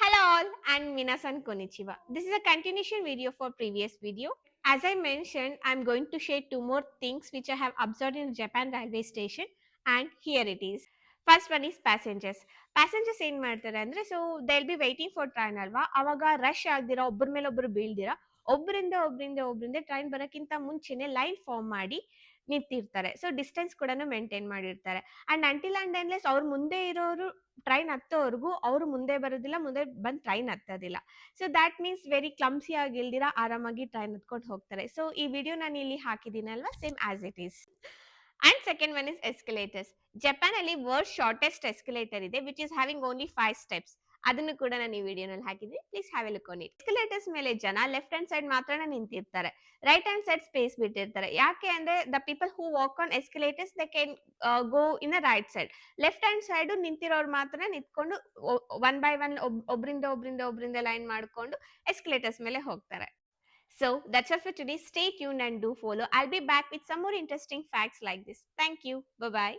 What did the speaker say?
Hello all and minasan konnichiwa. This is a continuation video for previous video. As I mentioned, I'm going to share two more things which I have observed in Japan railway station and here it is. First one is passengers. Passengers ಏನ್ ಮಾಡ್ತಾರೆ ಅಂದ್ರೆ so they will be waiting for train ಅಲ್ವಾ ಅವಾಗ rush ಆಗ್ದಿರಾ ಒಬ್ಬರ ಮೇಲೆ ಒಬ್ಬರು ಬೀಳ್ದಿರಾ ಒಬ್ಬರಿಂದ train ಬರೋಕ್ಕಿಂತ ಮುಂಚೆನೆ ಲೈನ್ ಫಾರ್ಮ್ ಮಾಡಿ ನಿಂತಿರ್ತಾರೆ. ಸೊ ಡಿಸ್ಟೆನ್ಸ್ ಕೂಡ ಮೇಂಟೈನ್ ಮಾಡಿರ್ತಾರೆ. ಅಂಡ್ ಅಂಟಿಲ್ ಅಂಡ್ ಅನ್ಲೆಸ್ ಅವ್ರ ಮುಂದೆ ಇರೋರು ಟ್ರೈನ್ ಹತ್ತೋವರೆಗೂ ಅವರು ಮುಂದೆ ಬರೋದಿಲ್ಲ, ಮುಂದೆ ಬಂದು ಟ್ರೈನ್ ಹತ್ತೋದಿಲ್ಲ. So that means very clumsy ಆಗಿ ಇಲ್ದಿರಾ ಆರಾಮಾಗಿ ಟ್ರೈನ್ ಹತ್ಕೊಂಡು ಹೋಗ್ತಾರೆ. ಸೊ ಈ ವಿಡಿಯೋ ನಾನು ಇಲ್ಲಿ ಹಾಕಿದ್ದೀನಿ ಅಲ್ವಾ, same as it is. And second one is escalators. Japan ಅಲ್ಲಿ ವರ್ಲ್ಡ್ ಶಾರ್ಟೆಸ್ಟ್ ಎಸ್ಕಲೇಟರ್ ಇದೆ which is having only 5 steps. ಅದನ್ನು ಕೂಡ ನಾನು ಈ ವಿಡಿಯೋನಲ್ಲಿ ಹಾಕಿದ್ದೀನಿ. Please have a look on it. Escalators ಮೇಲೆ ಜನ ಲೆಫ್ಟ್ ಹ್ಯಾಂಡ್ ಸೈಡ್ ಮಾತ್ರ ನಿಂತಿರ್ತಾರೆ, ರೈಟ್ ಹ್ಯಾಂಡ್ ಸೈಡ್ ಸ್ಪೇಸ್ ಬಿಟ್ಟಿರ್ತಾರೆ. ಯಾಕೆ ಅಂದ್ರೆ the people who walk on escalators they can go in a right side. Left hand side ನಿಂತಿರೋರು ಮಾತ್ರ ನಿಂತ್ಕೊಂಡು ಒನ್ ಬೈ ಒನ್ ಒಬ್ರಿಂದ ಲೈನ್ ಮಾಡ್ಕೊಂಡು ಎಸ್ಕಲೇಟರ್ಸ್ ಮೇಲೆ ಹೋಗ್ತಾರೆ. So that's all for today. Stay tuned and do follow. I'll be back with some more interesting facts like this. Thank you. Bye bye.